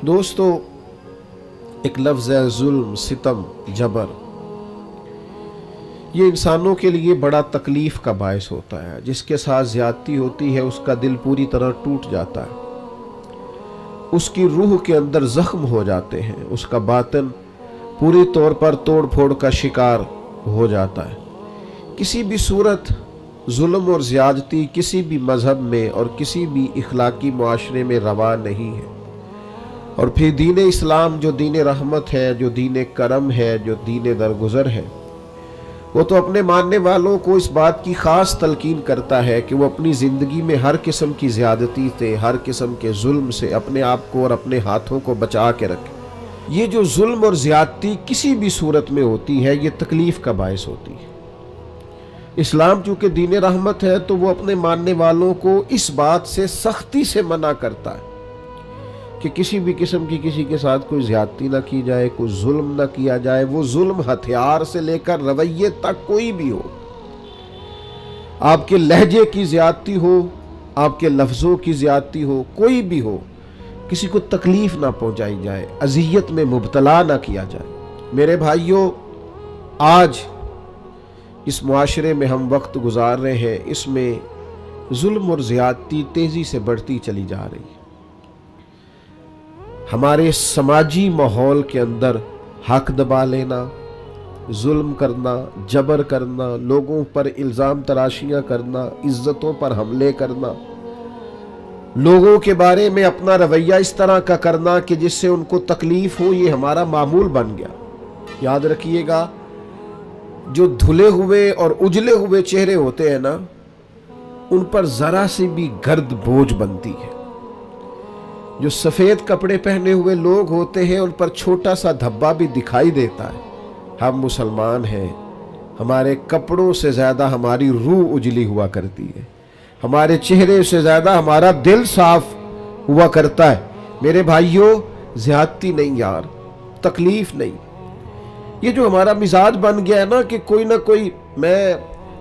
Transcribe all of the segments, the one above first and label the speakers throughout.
Speaker 1: دوستو، ایک لفظ ہے ظلم، ستم، جبر۔ یہ انسانوں کے لیے بڑا تکلیف کا باعث ہوتا ہے۔ جس کے ساتھ زیادتی ہوتی ہے اس کا دل پوری طرح ٹوٹ جاتا ہے، اس کی روح کے اندر زخم ہو جاتے ہیں، اس کا باطن پوری طور پر توڑ پھوڑ کا شکار ہو جاتا ہے۔ کسی بھی صورت ظلم اور زیادتی کسی بھی مذہب میں اور کسی بھی اخلاقی معاشرے میں روا نہیں ہے۔ اور پھر دین اسلام جو دین رحمت ہے، جو دین کرم ہے، جو دین درگزر ہے، وہ تو اپنے ماننے والوں کو اس بات کی خاص تلقین کرتا ہے کہ وہ اپنی زندگی میں ہر قسم کی زیادتی سے، ہر قسم کے ظلم سے اپنے آپ کو اور اپنے ہاتھوں کو بچا کے رکھے۔ یہ جو ظلم اور زیادتی کسی بھی صورت میں ہوتی ہے، یہ تکلیف کا باعث ہوتی ہے۔ اسلام چونکہ دین رحمت ہے تو وہ اپنے ماننے والوں کو اس بات سے سختی سے منع کرتا ہے کہ کسی بھی قسم کی کسی کے ساتھ کوئی زیادتی نہ کی جائے، کوئی ظلم نہ کیا جائے۔ وہ ظلم ہتھیار سے لے کر رویے تک کوئی بھی ہو، آپ کے لہجے کی زیادتی ہو، آپ کے لفظوں کی زیادتی ہو، کوئی بھی ہو، کسی کو تکلیف نہ پہنچائی جائے، اذیت میں مبتلا نہ کیا جائے۔ میرے بھائیوں، آج اس معاشرے میں ہم وقت گزار رہے ہیں، اس میں ظلم اور زیادتی تیزی سے بڑھتی چلی جا رہی ہے۔ ہمارے سماجی ماحول کے اندر حق دبا لینا، ظلم کرنا، جبر کرنا، لوگوں پر الزام تراشیاں کرنا، عزتوں پر حملے کرنا، لوگوں کے بارے میں اپنا رویہ اس طرح کا کرنا کہ جس سے ان کو تکلیف ہو، یہ ہمارا معمول بن گیا۔ یاد رکھیے گا، جو دھلے ہوئے اور اجلے ہوئے چہرے ہوتے ہیں نا، ان پر ذرا سی بھی گرد بوجھ بنتی ہے۔ جو سفید کپڑے پہنے ہوئے لوگ ہوتے ہیں ان پر چھوٹا سا دھبا بھی دکھائی دیتا ہے۔ ہم مسلمان ہیں، ہمارے کپڑوں سے زیادہ ہماری روح اجلی ہوا کرتی ہے، ہمارے چہرے سے زیادہ ہمارا دل صاف ہوا کرتا ہے۔ میرے بھائیوں، زیادتی نہیں یار، تکلیف نہیں۔ یہ جو ہمارا مزاج بن گیا ہے نا کہ کوئی نہ کوئی، میں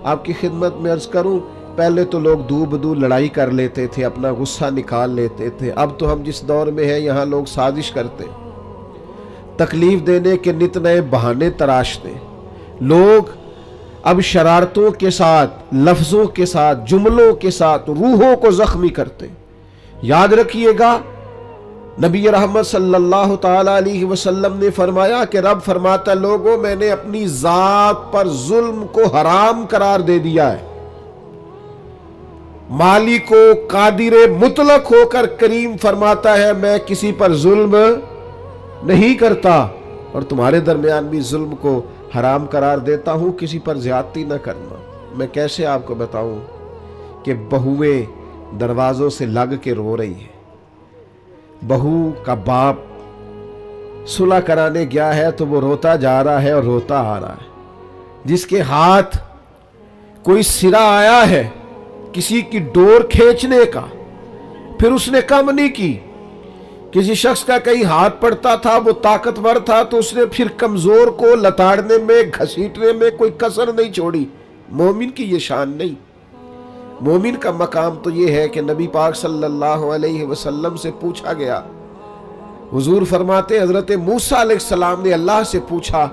Speaker 1: آپ کی خدمت میں عرض کروں، پہلے تو لوگ دو بدو لڑائی کر لیتے تھے، اپنا غصہ نکال لیتے تھے۔ اب تو ہم جس دور میں ہیں یہاں لوگ سازش کرتے، تکلیف دینے کے نت نئے بہانے تراشتے۔ لوگ اب شرارتوں کے ساتھ، لفظوں کے ساتھ، جملوں کے ساتھ روحوں کو زخمی کرتے۔ یاد رکھیے گا، نبی رحمت صلی اللہ تعالی علیہ وسلم نے فرمایا کہ رب فرماتا، لوگوں میں نے اپنی ذات پر ظلم کو حرام قرار دے دیا ہے۔ مالک و قادر مطلق ہو کر کریم فرماتا ہے، میں کسی پر ظلم نہیں کرتا، اور تمہارے درمیان بھی ظلم کو حرام قرار دیتا ہوں، کسی پر زیادتی نہ کرنا۔ میں کیسے آپ کو بتاؤں کہ بہویں دروازوں سے لگ کے رو رہی ہے، بہو کا باپ صلح کرانے گیا ہے تو وہ روتا جا رہا ہے اور روتا آ رہا ہے۔ جس کے ہاتھ کوئی سرا آیا ہے کسی کی ڈور کھینچنے کا، پھر اس نے کم نہیں کی۔ کسی شخص کا کئی ہاتھ پڑتا تھا، وہ طاقتور تھا تو اس نے پھر کمزور کو لتاڑنے میں، گھسیٹنے میں کوئی کسر نہیں چھوڑی۔ مومن کی یہ شان نہیں۔ مومن کا مقام تو یہ ہے کہ نبی پاک صلی اللہ علیہ وسلم سے پوچھا گیا، حضور فرماتے حضرت موسیٰ علیہ السلام نے اللہ سے پوچھا،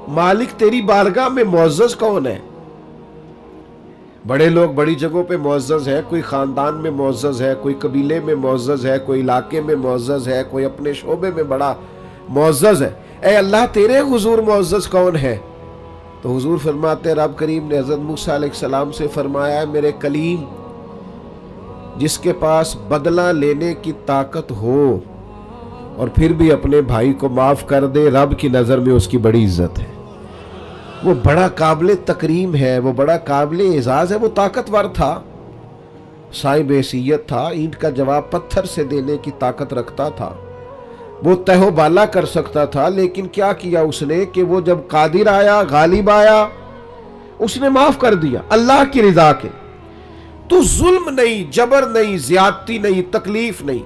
Speaker 1: مالک تیری بارگاہ میں معزز کون ہے؟ بڑے لوگ بڑی جگہوں پہ معزز ہے، کوئی خاندان میں معزز ہے، کوئی قبیلے میں معزز ہے، کوئی علاقے میں معزز ہے، کوئی اپنے شعبے میں بڑا معزز ہے۔ اے اللہ تیرے حضور معزز کون ہے؟ تو حضور فرماتے، رب کریم نے حضرت موسیٰ علیہ السلام سے فرمایا، میرے کلیم، جس کے پاس بدلہ لینے کی طاقت ہو اور پھر بھی اپنے بھائی کو معاف کر دے، رب کی نظر میں اس کی بڑی عزت ہے۔ وہ بڑا قابل تکریم ہے، وہ بڑا قابل اعزاز ہے۔ وہ طاقتور تھا، صاحب حیثیت تھا، اینٹ کا جواب پتھر سے دینے کی طاقت رکھتا تھا، وہ تہ و بالا کر سکتا تھا، لیکن کیا کیا اس نے کہ وہ جب قادر آیا، غالب آیا، اس نے معاف کر دیا اللہ کی رضا کے۔ تو ظلم نہیں، جبر نہیں، زیادتی نہیں، تکلیف نہیں۔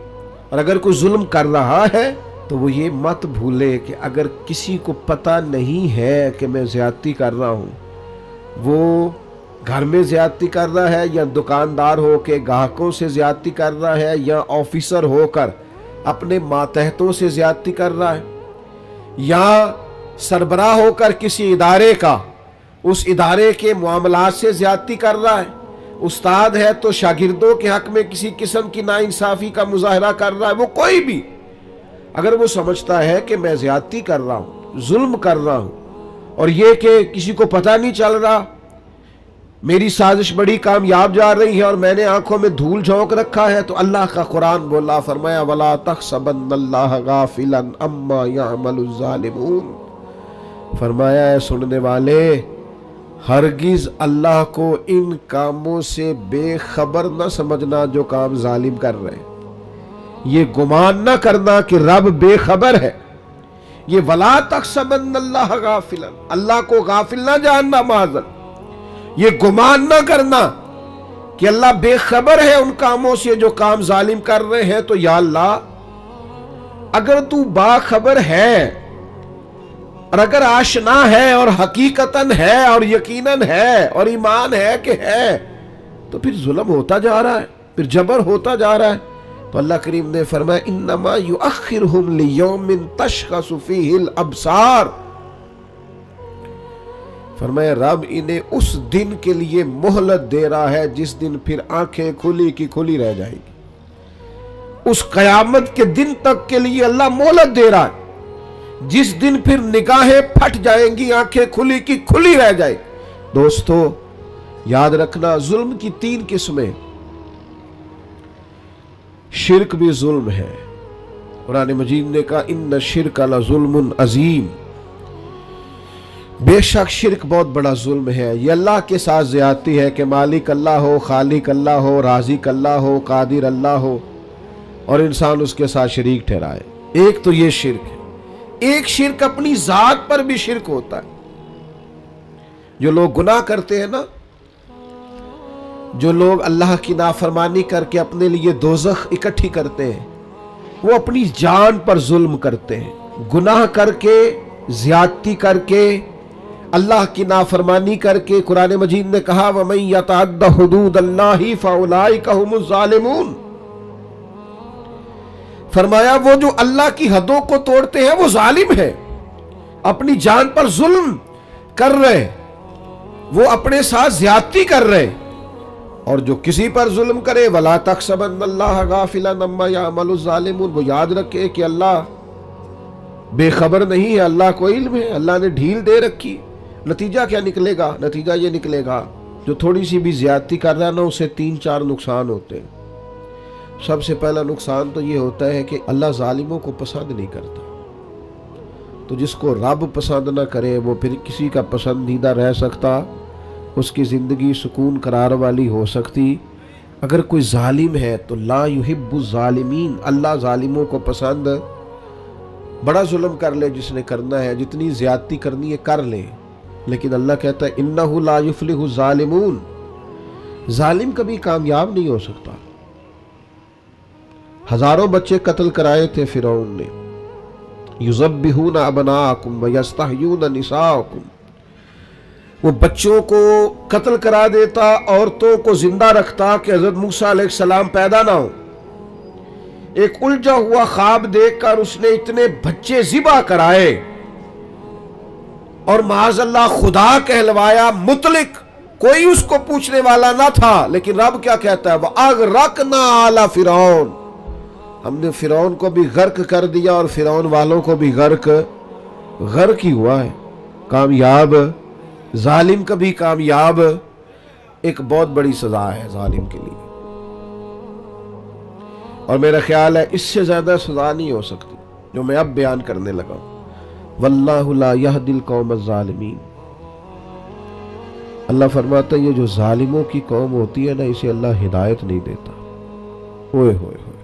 Speaker 1: اور اگر کوئی ظلم کر رہا ہے تو وہ یہ مت بھولے کہ اگر کسی کو پتہ نہیں ہے کہ میں زیادتی کر رہا ہوں، وہ گھر میں زیادتی کر رہا ہے یا دکاندار ہو کے گاہکوں سے زیادتی کر رہا ہے یا آفیسر ہو کر اپنے ماتحتوں سے زیادتی کر رہا ہے، یا سربراہ ہو کر کسی ادارے کا اس ادارے کے معاملات سے زیادتی کر رہا ہے، استاد ہے تو شاگردوں کے حق میں کسی قسم کی ناانصافی کا مظاہرہ کر رہا ہے، وہ کوئی بھی اگر وہ سمجھتا ہے کہ میں زیادتی کر رہا ہوں، ظلم کر رہا ہوں، اور یہ کہ کسی کو پتہ نہیں چل رہا، میری سازش بڑی کامیاب جا رہی ہے اور میں نے آنکھوں میں دھول جھونک رکھا ہے، تو اللہ کا قرآن بولا، فرمایا وَلَا تَحْسَبَنَّ اللَّهَ غَافِلًا عَمَّا يَعْمَلُ الظَّالِمُونَ، فرمایا اے سننے والے، ہرگز اللہ کو ان کاموں سے بے خبر نہ سمجھنا جو کام ظالم کر رہے ہیں، یہ گمان نہ کرنا کہ رب بے خبر ہے، یہ وَلَا تَحْسَبَنَّ اللَّهَ غَافِلًا، اللہ کو غافل نہ جاننا، معاذ، یہ گمان نہ کرنا کہ اللہ بے خبر ہے ان کاموں سے جو کام ظالم کر رہے ہیں، تو یا اللہ اگر تو باخبر ہے اور اگر آشنا ہے اور حقیقتاً ہے اور یقیناً ہے اور ایمان ہے کہ ہے، تو پھر ظلم ہوتا جا رہا ہے، پھر جبر ہوتا جا رہا ہے۔ تو اللہ کریم نے فرمایا انما یؤخرہم لیوم تشخص فیہ الابصار، فرمایا رب انہیں اس دن کے لیے مہلت دے رہا ہے جس دن پھر آنکھیں کھلی کی کھلی رہ جائیں گی، اس قیامت کے دن تک کے لیے اللہ مہلت دے رہا ہے جس دن پھر نگاہیں پھٹ جائیں گی، آنکھیں کھلی کی کھلی رہ جائیں گی۔ دوستو یاد رکھنا، ظلم کی 3 قسمیں، شرک بھی ظلم ہے، قرآن مجید نے کہا ان الشرک لظلم عظیم، بے شک شرک بہت بڑا ظلم ہے، یہ اللہ کے ساتھ زیادتی ہے کہ مالک اللہ ہو، خالق اللہ ہو، رازق اللہ ہو، قادر اللہ ہو اور انسان اس کے ساتھ شریک ٹھہرائے۔ ایک تو یہ شرک ہے، ایک شرک اپنی ذات پر بھی شرک ہوتا ہے۔ جو لوگ گناہ کرتے ہیں نا، جو لوگ اللہ کی نافرمانی کر کے اپنے لیے دوزخ اکٹھی کرتے ہیں، وہ اپنی جان پر ظلم کرتے ہیں، گناہ کر کے، زیادتی کر کے، اللہ کی نافرمانی کر کے۔ قرآن مجید نے کہا وَمَن يَتَعَدَّ حُدُودَ اللَّهِ فَأُولَٰئِكَ هُمُ الظَّالِمُونَ، فرمایا وہ جو اللہ کی حدوں کو توڑتے ہیں وہ ظالم ہے، اپنی جان پر ظلم کر رہے، وہ اپنے ساتھ زیادتی کر رہے۔ اور جو کسی پر ظلم کرے وَلَا تَحْسَبَنَّ اللَّهَ غَافِلًا عَمَّا يَعْمَلُ الظَّالِمُونَ، وہ یاد رکھے کہ اللہ بے خبر نہیں ہے، اللہ کو علم ہے، اللہ نے ڈھیل دے رکھی۔ نتیجہ کیا نکلے گا؟ نتیجہ یہ نکلے گا جو تھوڑی سی بھی زیادتی کر رہا ہے نا، اسے 3-4 نقصان ہوتے ہیں۔ سب سے پہلا نقصان تو یہ ہوتا ہے کہ اللہ ظالموں کو پسند نہیں کرتا، تو جس کو رب پسند نہ کرے وہ پھر کسی کا پسندیدہ رہ سکتا، اس کی زندگی سکون قرار والی ہو سکتی۔ اگر کوئی ظالم ہے تو لا یحب الظالمین، اللہ ظالموں کو پسند، بڑا ظلم کر لے جس نے کرنا ہے، جتنی زیادتی کرنی ہے کر لے، لیکن اللہ کہتا ہے انہ لا یفلح الظالمون، ظالم کبھی کامیاب نہیں ہو سکتا۔ ہزاروں بچے قتل کرائے تھے فرعون نے، یذبحون ابناءکم ویستحیون نساءکم، وہ بچوں کو قتل کرا دیتا، عورتوں کو زندہ رکھتا کہ حضرت موسیٰ علیہ السلام پیدا نہ ہو۔ ایک الجھا ہوا خواب دیکھ کر اس نے اتنے بچے ذبح کرائے اور معاذ اللہ خدا کہلوایا، مطلق، کوئی اس کو پوچھنے والا نہ تھا، لیکن رب کیا کہتا ہے وَأَغْرَقْنَا آلَ فِرْعَوْنَ، ہم نے فرعون کو بھی غرق کر دیا اور فرعون والوں کو بھی غرق ہی ہوا ہے۔ کامیاب ظالم کبھی کامیاب، ایک بہت بڑی سزا ہے ظالم کے لیے، اور میرا خیال ہے اس سے زیادہ سزا نہیں ہو سکتی جو میں اب بیان کرنے لگا ہوں۔ واللہ لا یہدی القوم الظالمین، اللہ فرماتا ہے یہ جو ظالموں کی قوم ہوتی ہے نا، اسے اللہ ہدایت نہیں دیتا۔ ہوئے ہوئے ہوئے،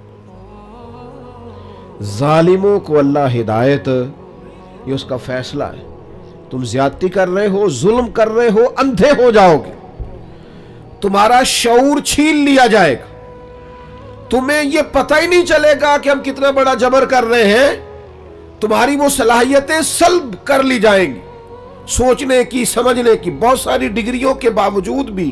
Speaker 1: ظالموں کو اللہ ہدایت، یہ اس کا فیصلہ ہے۔ تم زیادتی کر رہے ہو، ظلم کر رہے ہو، اندھے ہو جاؤ گے، تمہارا شعور چھین لیا جائے گا، تمہیں یہ پتہ ہی نہیں چلے گا کہ ہم کتنا بڑا جبر کر رہے ہیں، تمہاری وہ صلاحیتیں سلب کر لی جائیں گی، سوچنے کی، سمجھنے کی۔ بہت ساری ڈگریوں کے باوجود بھی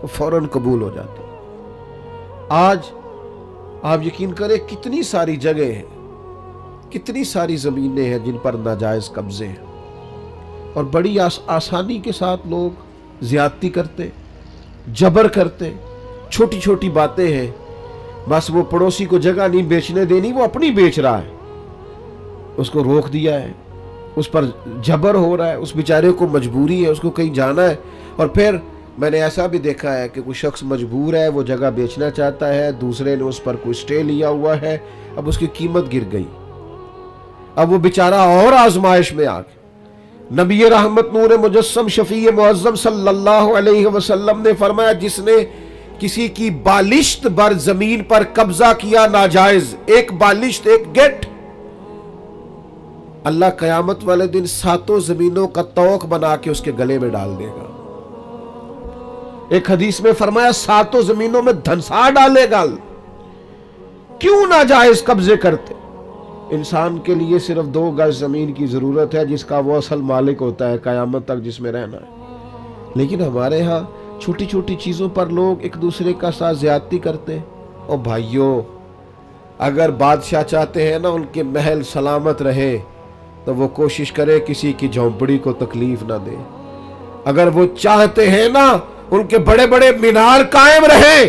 Speaker 1: تو فوراً قبول ہو جاتی۔ آج آپ یقین کریں کتنی ساری جگہ ہیں، کتنی ساری زمینیں ہیں جن پر ناجائز قبضے ہیں، اور بڑی آسانی کے ساتھ لوگ زیادتی کرتے، جبر کرتے، چھوٹی چھوٹی باتیں ہیں، بس وہ پڑوسی کو جگہ نہیں بیچنے دینی، وہ اپنی بیچ رہا ہے، اس کو روک دیا ہے، اس پر جبر ہو رہا ہے، اس بیچارے کو مجبوری ہے، اس کو کہیں جانا ہے، اور پھر میں نے ایسا بھی دیکھا ہے کہ کوئی شخص مجبور ہے، وہ جگہ بیچنا چاہتا ہے، دوسرے نے اس پر کوئی سٹے لیا ہوا ہے، اب اس کی قیمت گر گئی، اب وہ بیچارہ اور آزمائش میں آ گیا۔ نبی رحمت نور مجسم شفیع معظم صلی اللہ علیہ وسلم نے فرمایا جس نے کسی کی بالشت بر زمین پر قبضہ کیا ناجائز، ایک بالشت، ایک گٹ، اللہ قیامت والے دن 7 زمینوں کا طوق بنا کے اس کے گلے میں ڈال دے گا۔ ایک حدیث میں فرمایا 7 زمینوں میں دھنسا ڈالے گا۔ کیوں ناجائز قبضے کرتے؟ انسان کے لیے صرف 2 گز زمین کی ضرورت ہے جس کا وہ اصل مالک ہوتا ہے قیامت تک، جس میں رہنا ہے، لیکن ہمارے ہاں چھوٹی چھوٹی چیزوں پر لوگ ایک دوسرے کا ساتھ زیادتی کرتے ہیں۔ اور بھائیوں، اگر بادشاہ چاہتے ہیں نا ان کے محل سلامت رہے تو وہ کوشش کرے کسی کی جھونپڑی کو تکلیف نہ دے۔ اگر وہ چاہتے ہیں نا ان کے بڑے بڑے مینار قائم رہے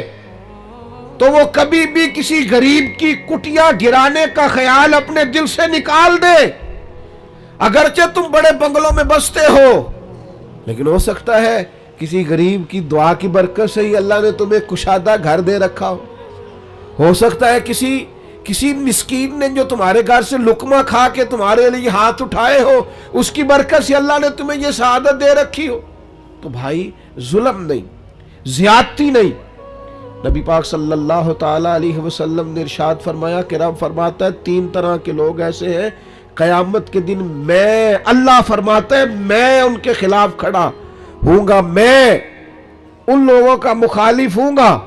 Speaker 1: تو وہ کبھی بھی کسی غریب کی کٹیا گرانے کا خیال اپنے دل سے نکال دے۔ اگرچہ تم بڑے بنگلوں میں بستے ہو، لیکن ہو سکتا ہے کسی غریب کی دعا کی برکت سے ہی اللہ نے تمہیں کشادہ گھر دے رکھا ہو سکتا ہے کسی مسکین نے جو تمہارے گھر سے لقمہ کھا کے تمہارے لیے ہاتھ اٹھائے ہو، اس کی برکت سے اللہ نے تمہیں یہ سعادت دے رکھی ہو۔ تو بھائی ظلم نہیں، زیادتی نہیں۔ نبی پاک صلی اللہ تعالی علیہ وسلم نے ارشاد فرمایا کہ رب فرماتا ہے 3 طرح کے لوگ ایسے ہیں قیامت کے دن میں، اللہ فرماتا ہے میں ان کے خلاف کھڑا ہوں گا، میں ان لوگوں کا مخالف ہوں گا،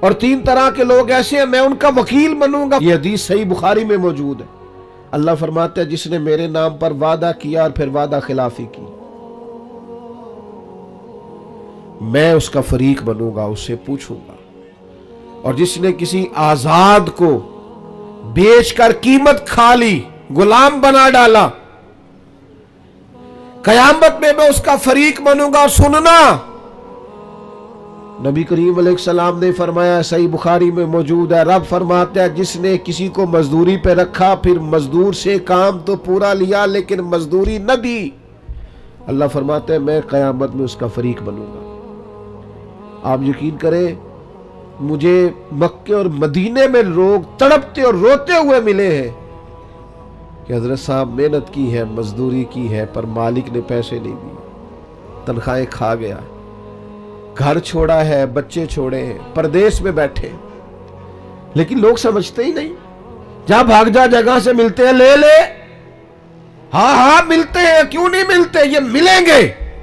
Speaker 1: اور 3 طرح کے لوگ ایسے ہیں میں ان کا وکیل بنوں گا۔ یہ حدیث صحیح بخاری میں موجود ہے۔ اللہ فرماتا ہے جس نے میرے نام پر وعدہ کیا اور پھر وعدہ خلافی کی، میں اس کا فریق بنوں گا، اس سے پوچھوں گا۔ اور جس نے کسی آزاد کو بیچ کر قیمت کھا لی، غلام بنا ڈالا، قیامت میں میں اس کا فریق بنوں گا۔ اور سننا، نبی کریم علیہ السلام نے فرمایا، صحیح بخاری میں موجود ہے، رب فرماتا ہے جس نے کسی کو مزدوری پہ رکھا، پھر مزدور سے کام تو پورا لیا لیکن مزدوری نہ دی، اللہ فرماتا ہے میں قیامت میں اس کا فریق بنوں گا۔ آپ یقین کریں مجھے مکے اور مدینے میں لوگ تڑپتے اور روتے ہوئے ملے ہیں کہ حضرت صاحب محنت کی ہے، مزدوری کی ہے، پر مالک نے پیسے نہیں دیے، تنخواہیں کھا گیا، گھر چھوڑا ہے، بچے چھوڑے ہیں، پردیس میں بیٹھے، لیکن لوگ سمجھتے ہی نہیں۔ جہاں بھاگ جا جگہ سے ملتے ہیں لے لے، ہاں ملتے ہیں، کیوں نہیں ملتے، یہ ملیں گے۔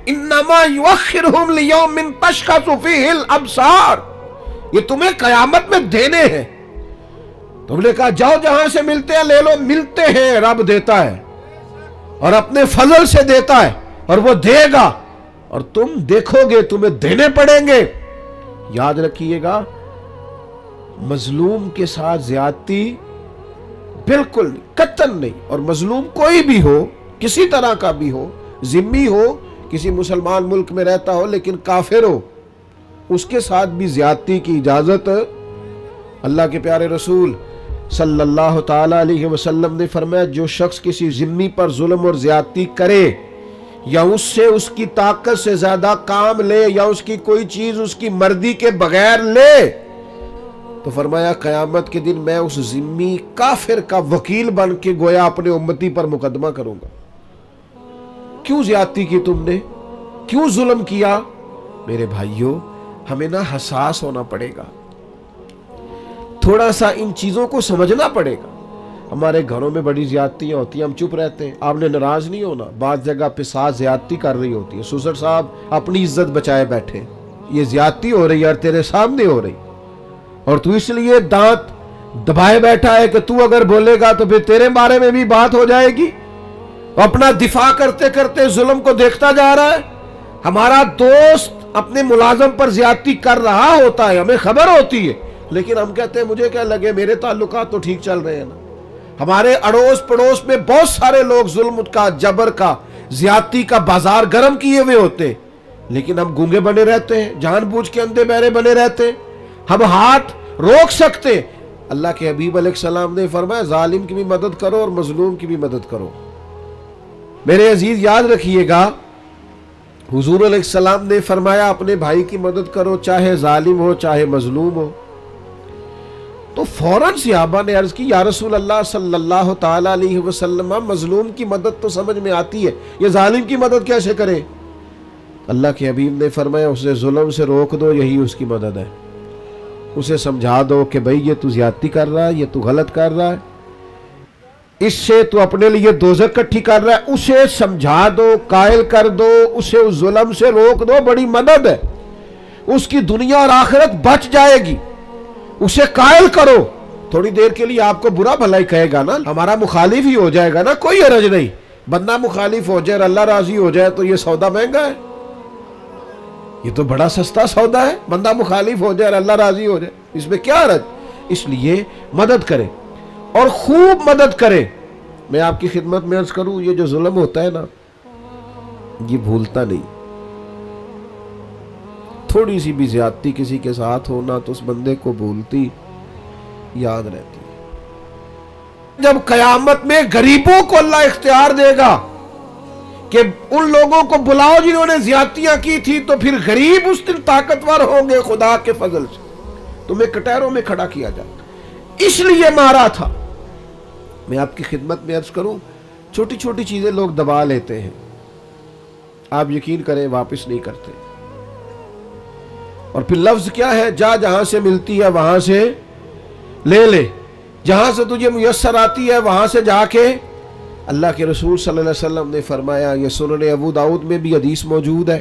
Speaker 1: انما یؤخرہم لیوم تشخص فیہ الابصار، یہ تمہیں قیامت میں دینے ہیں۔ تم نے کہا جاؤ جہاں سے ملتے ہیں لے لو، ملتے ہیں، رب دیتا ہے اور اپنے فضل سے دیتا ہے، اور وہ دے گا اور تم دیکھو گے تمہیں دینے پڑیں گے۔ یاد رکھیے گا مظلوم کے ساتھ زیادتی بالکل قطعاً نہیں، اور مظلوم کوئی بھی ہو، کسی طرح کا بھی ہو، ذمی ہو، کسی مسلمان ملک میں رہتا ہو لیکن کافر ہو، اس کے ساتھ بھی زیادتی کی اجازت اللہ کے پیارے رسول صلی اللہ تعالی علیہ وسلم نے فرمایا جو شخص کسی ذمی پر ظلم اور زیادتی کرے یا اس سے اس کی طاقت سے زیادہ کام لے یا اس کی کوئی چیز اس کی مرضی کے بغیر لے، تو فرمایا قیامت کے دن میں اس ذمی کافر کا وکیل بن کے گویا اپنے امتی پر مقدمہ کروں گا۔ کیوں زیادتی کی تم نے؟ کیوں ظلم کیا؟ میرے بھائیوں ہمیں نا حساس ہونا پڑے گا، تھوڑا سا ان چیزوں کو سمجھنا پڑے گا۔ ہمارے گھروں میں بڑی زیادتیاں ہوتی ہیں، ہم چپ رہتے ہیں، آپ نے ناراض نہیں ہونا، بعض جگہ پہ ساتھ زیادتی کر رہی ہوتی ہے، سسر صاحب اپنی عزت بچائے بیٹھے، یہ زیادتی ہو رہی ہے اور تیرے سامنے ہو رہی، اور تو اس لیے دانت دبائے بیٹھا ہے کہ تو اگر بولے گا تو پھر تیرے بارے میں بھی بات ہو جائے گی، اپنا دفاع کرتے کرتے ظلم کو دیکھتا جا رہا ہے۔ ہمارا دوست اپنے ملازم پر زیادتی کر رہا ہوتا ہے، ہمیں خبر ہوتی ہے، لیکن ہم کہتے ہیں مجھے کیا لگے، میرے تعلقات تو ٹھیک چل رہے ہیں نا۔ ہمارے اڑوس پڑوس میں بہت سارے لوگ ظلم کا، جبر کا، زیادتی کا بازار گرم کیے ہوئے ہوتے ہیں، لیکن ہم گونگے بنے رہتے ہیں، جان بوجھ کے اندھے بہرے بنے رہتے ہیں۔ ہم ہاتھ روک سکتے ہیں۔ اللہ کے حبیب علیہ السلام نے فرمایا ظالم کی بھی مدد کرو اور مظلوم کی بھی مدد کرو۔ میرے عزیز یاد رکھیے گا، حضور علیہ السلام نے فرمایا اپنے بھائی کی مدد کرو، چاہے ظالم ہو چاہے مظلوم ہو۔ تو فوراً صحابہ نے عرض کی یا رسول اللہ صلی اللہ تعالی علیہ وسلم، مظلوم کی مدد تو سمجھ میں آتی ہے، یہ ظالم کی مدد کیسے کرے؟ اللہ کے حبیب نے فرمایا اسے ظلم سے روک دو، یہی اس کی مدد ہے۔ اسے سمجھا دو کہ بھئی یہ تو زیادتی کر رہا ہے، یہ تو غلط کر رہا ہے، اس سے تو اپنے لیے دوزخ کٹھی کر رہا ہے، اسے سمجھا دو، قائل کر دو، اسے اس ظلم سے روک دو، بڑی مدد ہے، اس کی دنیا اور آخرت بچ جائے گی، اسے قائل کرو۔ تھوڑی دیر کے لیے آپ کو برا بھلا ہی کہے گا نا، ہمارا مخالف ہی ہو جائے گا نا، کوئی حرج نہیں۔ بندہ مخالف ہو جائے اور اللہ راضی ہو جائے تو یہ سودا مہنگا ہے، یہ تو بڑا سستا سودا ہے، بندہ مخالف ہو جائے اور اللہ راضی ہو جائے، اس میں کیا حرج؟ اس لیے مدد کرے اور خوب مدد کرے۔ میں آپ کی خدمت میں عرض کروں، یہ جو ظلم ہوتا ہے نا، یہ بھولتا نہیں۔ تھوڑی سی بھی زیادتی کسی کے ساتھ ہونا تو اس بندے کو بھولتی یاد رہتی ہے۔ جب قیامت میں غریبوں کو اللہ اختیار دے گا کہ ان لوگوں کو بلاؤ جنہوں نے زیادتیاں کی تھی، تو پھر غریب اس دن طاقتور ہوں گے خدا کے فضل سے، تمہیں کٹہروں میں کھڑا کیا جائے، اس لیے مارا تھا۔ میں آپ کی خدمت میں عرض کروں، چھوٹی چھوٹی چیزیں لوگ دبا لیتے ہیں، آپ یقین کریں واپس نہیں کرتے، اور پھر لفظ کیا ہے، جا جہاں سے ملتی ہے وہاں سے لے لے، جہاں سے تجھے میسر آتی ہے وہاں سے جا کے۔ اللہ کے رسول صلی اللہ علیہ وسلم نے فرمایا، یہ سنن ابو داؤد میں بھی حدیث موجود ہے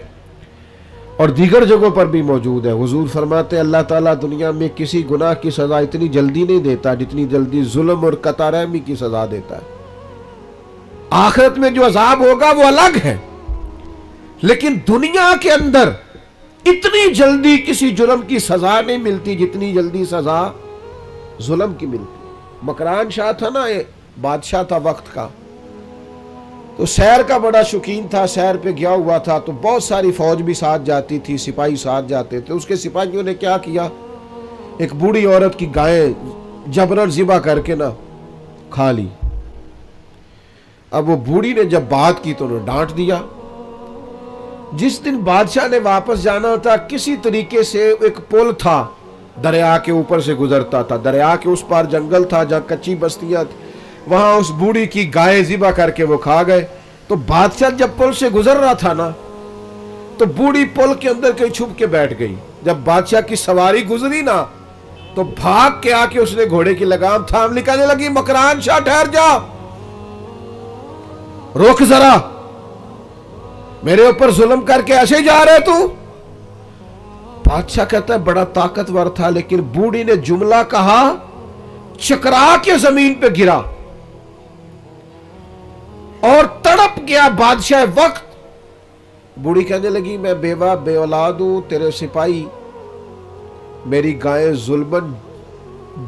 Speaker 1: اور دیگر جگہوں پر بھی موجود ہے، حضور فرماتے ہیں اللہ تعالیٰ دنیا میں کسی گناہ کی سزا اتنی جلدی نہیں دیتا جتنی جلدی ظلم اور قطع رحمی کی سزا دیتا ہے۔ آخرت میں جو عذاب ہوگا وہ الگ ہے، لیکن دنیا کے اندر اتنی جلدی کسی جرم کی سزا نہیں ملتی جتنی جلدی سزا ظلم کی ملتی۔ مکران شاہ تھا نا، بادشاہ تھا وقت کا، تو سیر کا بڑا شوقین تھا، سیر پہ گیا ہوا تھا تو بہت ساری فوج بھی ساتھ جاتی تھی، سپاہی ساتھ جاتے تھے۔ اس کے سپاہیوں نے کیا کیا، ایک بوڑھی عورت کی گائیں جبرن ذبح کر کے نا کھا لی۔ اب وہ بوڑھی نے جب بات کی تو انہوں نے ڈانٹ دیا۔ جس دن بادشاہ نے واپس جانا تھا، کسی طریقے سے ایک پل تھا، دریا کے اوپر سے گزرتا تھا، دریا کے اس پار جنگل تھا جہاں کچی بستیاں تھی، وہاں اس بوڑھی کی گائے ذبح کر کے وہ کھا گئے۔ تو بادشاہ جب پل سے گزر رہا تھا نا، تو بوڑھی پل کے اندر کہیں چھپ کے بیٹھ گئی۔ جب بادشاہ کی سواری گزری نا تو بھاگ کے آ کے اس نے گھوڑے کی لگام تھام لی، کہنے لگی مکران شاہ ٹھہر جا، روک ذرا، میرے اوپر ظلم کر کے ایسے جا رہے تو؟ بادشاہ کہتا ہے بڑا طاقتور تھا، لیکن بوڑھی نے جملہ کہا، چکرا کے زمین پہ گرا اور تڑپ گیا بادشاہ وقت۔ بوڑھی کہنے لگی میں بیوہ بے اولاد ہوں، تیرے سپاہی میری گائیں ظلمن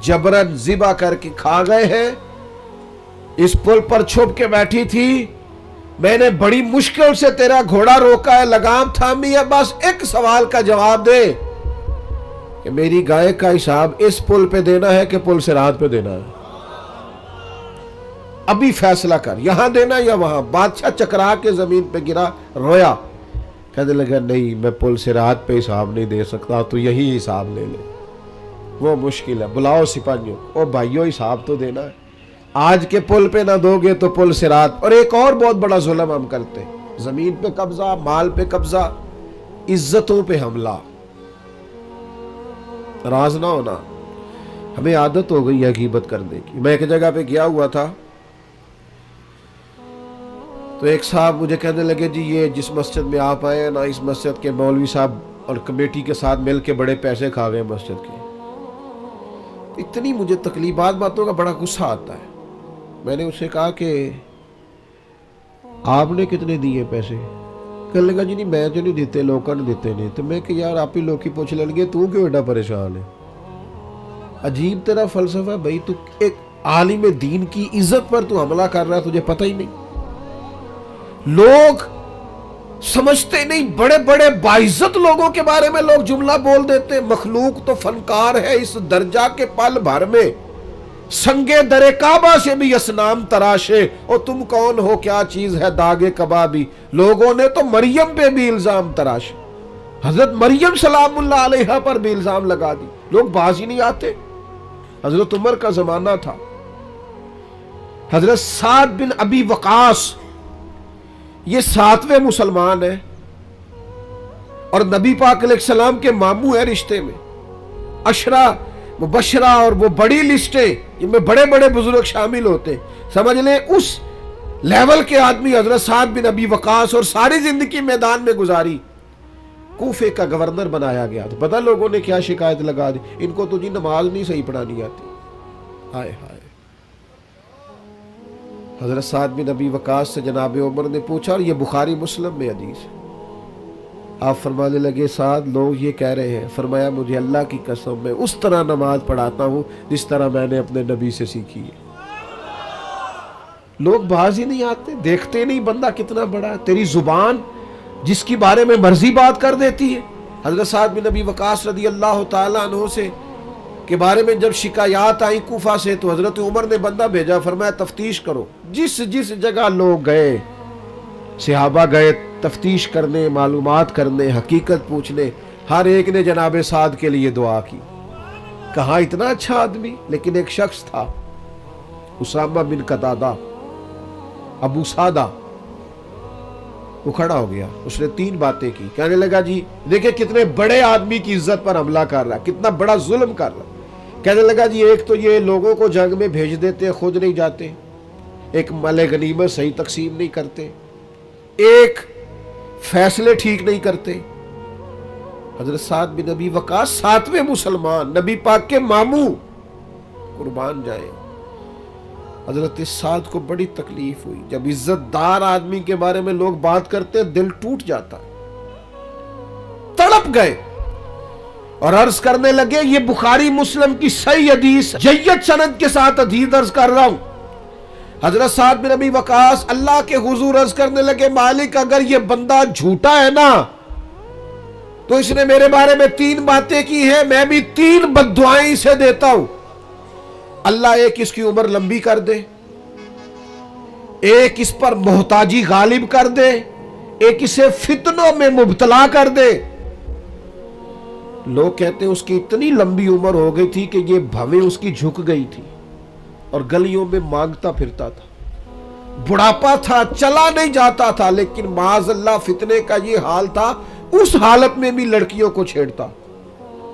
Speaker 1: جبرن ذبح کر کے کھا گئے ہیں، اس پل پر چھپ کے بیٹھی تھی، میں نے بڑی مشکل سے تیرا گھوڑا روکا ہے، لگام تھامی ہے، بس ایک سوال کا جواب دے کہ میری گائے کا حساب اس پل پہ دینا ہے کہ پل صراط پہ دینا ہے، ابھی فیصلہ کر، یہاں دینا یا وہاں۔ بادشاہ چکرا کے زمین پہ گرا، رویا، کہنے لگا نہیں میں پل صراط پہ حساب نہیں دے سکتا، تو یہی حساب لے لے، وہ مشکل ہے، بلاؤ سپاہیوں، او بھائیو حساب تو دینا ہے، آج کے پل پہ نہ دو گے تو پل صراط۔ اور ایک اور بہت بڑا ظلم ہم کرتے، زمین پہ قبضہ، مال پہ قبضہ، عزتوں پہ حملہ، راز نہ ہونا۔ ہمیں عادت ہو گئی ہے غیبت کرنے کی۔ میں ایک جگہ پہ گیا ہوا تھا تو ایک صاحب مجھے کہنے لگے جی یہ جس مسجد میں آپ آئے ہیں نا، اس مسجد کے مولوی صاحب اور کمیٹی کے ساتھ مل کے بڑے پیسے کھا گئے مسجد کے۔ اتنی مجھے تکلیفات باتوں کا بڑا غصہ آتا ہے۔ میں نے اس سے کہا کہ آپ نے کتنے دیے پیسے؟ کہنے لگا جی نہیں میں جو نہیں دیتے لوگوں نے دیتے نہیں. تو میں کہ یار آپ ہی لوگ پوچھ لیں گے تو کیوں ایڈا پریشان ہے. عجیب تیرا فلسفہ بھائی, تو ایک عالم دین کی عزت پر تو حملہ کر رہا ہے, تجھے پتہ ہی نہیں. لوگ سمجھتے نہیں, بڑے بڑے باعزت لوگوں کے بارے میں لوگ جملہ بول دیتے, مخلوق تو فنکار ہے اس درجہ کے پل بھر میں, سنگے در کعبہ سے بھی اسنام تراشے, اور تم کون ہو کیا چیز ہے داغے کبابی. لوگوں نے تو مریم پہ بھی الزام تراشے, حضرت مریم سلام اللہ علیہا پر بھی الزام لگا دی. لوگ باز ہی نہیں آتے. حضرت عمر کا زمانہ تھا, حضرت سعد بن ابی وقاص یہ 7ویں مسلمان ہیں اور نبی پاک علیہ السلام کے ماموں ہیں رشتے میں. عشرہ مبشرہ اور وہ بڑی لسٹیں جن میں بڑے بڑے بزرگ شامل ہوتے, سمجھ لیں اس لیول کے آدمی حضرت سعد بن ابی وقاص, اور ساری زندگی میدان میں گزاری. کوفے کا گورنر بنایا گیا. تو پتہ لوگوں نے کیا شکایت لگا دی, ان کو تو جی نماز نہیں صحیح پڑھانی آتی. ہائے ہائے. حضرت سعد بن ابی وقاص سے جناب عمر نے پوچھا, اور یہ بخاری مسلم میں حدیث ہے. آپ فرمانے لگے سعد لوگ یہ کہہ رہے ہیں. فرمایا مجھے اللہ کی قسم میں اس طرح نماز پڑھاتا ہوں جس طرح میں نے اپنے نبی سے سیکھی ہے. لوگ باز ہی نہیں آتے, دیکھتے نہیں بندہ کتنا بڑا ہے. تیری زبان جس کی بارے میں مرضی بات کر دیتی ہے. حضرت سعد بن ابی وقاص رضی اللہ تعالیٰ عنہ سے کے بارے میں جب شکایات آئیں کوفہ سے, تو حضرت عمر نے بندہ بھیجا, فرمایا تفتیش کرو. جس جس جگہ لوگ گئے, صحابہ گئے تفتیش کرنے, معلومات کرنے, حقیقت پوچھنے, ہر ایک نے جناب سعد کے لیے دعا کی. کہا اتنا اچھا آدمی. لیکن ایک شخص تھا اسامہ بن قتادہ ابو سعدہ, وہ کھڑا ہو گیا. اس نے 3 باتیں کی. کہنے لگا جی دیکھیں کتنے بڑے آدمی کی عزت پر حملہ کر رہا, کتنا بڑا ظلم کر رہا. کہنے لگا جی ایک تو یہ لوگوں کو جنگ میں بھیج دیتے, خود نہیں جاتے. ایک مال غنیمت صحیح تقسیم نہیں کرتے. ایک فیصلے ٹھیک نہیں کرتے. حضرت سعد بن ابی وقاص 7ویں مسلمان, نبی پاک کے ماموں, قربان جائے. حضرت سعد کو بڑی تکلیف ہوئی. جب عزت دار آدمی کے بارے میں لوگ بات کرتے دل ٹوٹ جاتا. تڑپ گئے اور عرض کرنے لگے یہ بخاری مسلم کی صحیح حدیث جید سند کے ساتھ حدیث عرض کر رہا ہوں. حضرت سعد بن ابی وقاص اللہ کے حضور عرض کرنے لگے مالک اگر یہ بندہ جھوٹا ہے نا تو اس نے میرے بارے میں 3 باتیں کی ہیں, میں بھی 3 بد دعائیں اسے دیتا ہوں. اللہ ایک اس کی عمر لمبی کر دے, ایک اس پر محتاجی غالب کر دے, ایک اسے فتنوں میں مبتلا کر دے. لوگ کہتے ہیں اس کی اتنی لمبی عمر ہو گئی تھی کہ یہ بھویں اس کی جھک گئی تھی اور گلیوں میں مانگتا پھرتا تھا. بڑھاپا تھا, چلا نہیں جاتا تھا, لیکن معاذ اللہ فتنے کا یہ حال تھا. اس حالت میں بھی لڑکیوں کو چھیڑتا.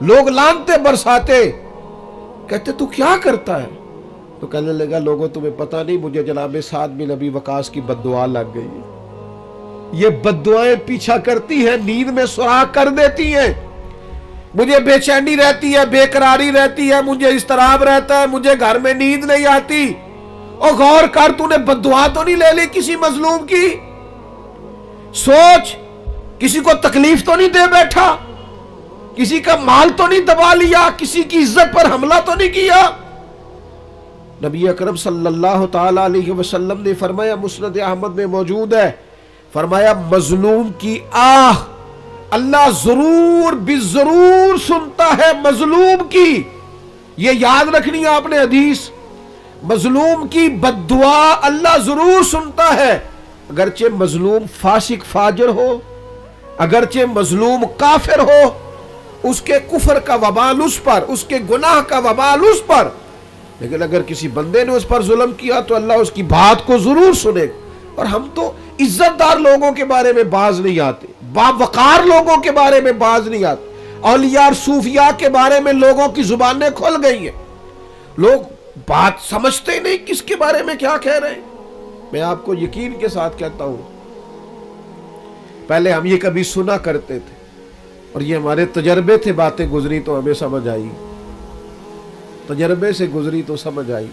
Speaker 1: لوگ لانتے برساتے, کہتے تو کیا کرتا ہے؟ تو کہنے لگا لوگوں تمہیں پتہ نہیں مجھے جناب سعد بن ابی وقاص کی بد دعا لگ گئی ہے. یہ بد دعائیں پیچھا کرتی ہیں, نیند میں سراغ کر دیتی ہیں. مجھے بے چینی رہتی ہے, بے قراری رہتی ہے, مجھے اضطراب رہتا ہے, مجھے گھر میں نیند نہیں آتی. اور غور کر تو نے بد دعا تو نہیں لے لی کسی مظلوم کی؟ سوچ, کسی کو تکلیف تو نہیں دے بیٹھا, کسی کا مال تو نہیں دبا لیا, کسی کی عزت پر حملہ تو نہیں کیا. نبی اکرم صلی اللہ تعالی علیہ وسلم نے فرمایا, مسند احمد میں موجود ہے, فرمایا مظلوم کی آہ اللہ ضرور بالضرور سنتا ہے. مظلوم کی, یہ یاد رکھنی ہے آپ نے حدیث, مظلوم کی بد دعا اللہ ضرور سنتا ہے. اگرچہ مظلوم فاسق فاجر ہو, اگرچہ مظلوم کافر ہو, اس کے کفر کا وبال اس پر, اس کے گناہ کا وبال اس پر, لیکن اگر کسی بندے نے اس پر ظلم کیا تو اللہ اس کی بات کو ضرور سنے. اور ہم تو عزت دار لوگوں کے بارے میں باز نہیں آتے, باوقار لوگوں کے بارے میں باز نہیں آتے. اولیاء اور صوفیاء کے بارے میں لوگوں کی زبانیں کھل گئی ہیں, لوگ بات سمجھتے نہیں کس کے بارے میں کیا کہہ رہے ہیں. میں آپ کو یقین کے ساتھ کہتا ہوں, پہلے ہم یہ کبھی سنا کرتے تھے اور یہ ہمارے تجربے تھے, باتیں گزری تو ہمیں سمجھ آئی, تجربے سے گزری تو سمجھ آئی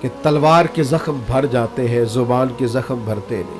Speaker 1: کہ تلوار کے زخم بھر جاتے ہیں, زبان کے زخم بھرتے نہیں.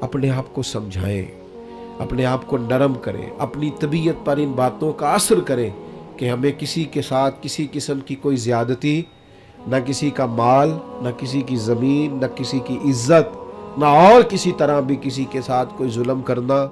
Speaker 1: اپنے آپ کو سمجھائیں، اپنے آپ کو نرم کریں، اپنی طبیعت پر ان باتوں کا اثر کریں کہ ہمیں کسی کے ساتھ کسی قسم کی کوئی زیادتی، نہ کسی کا مال، نہ کسی کی زمین، نہ کسی کی عزت، نہ اور کسی طرح بھی کسی کے ساتھ کوئی ظلم کرنا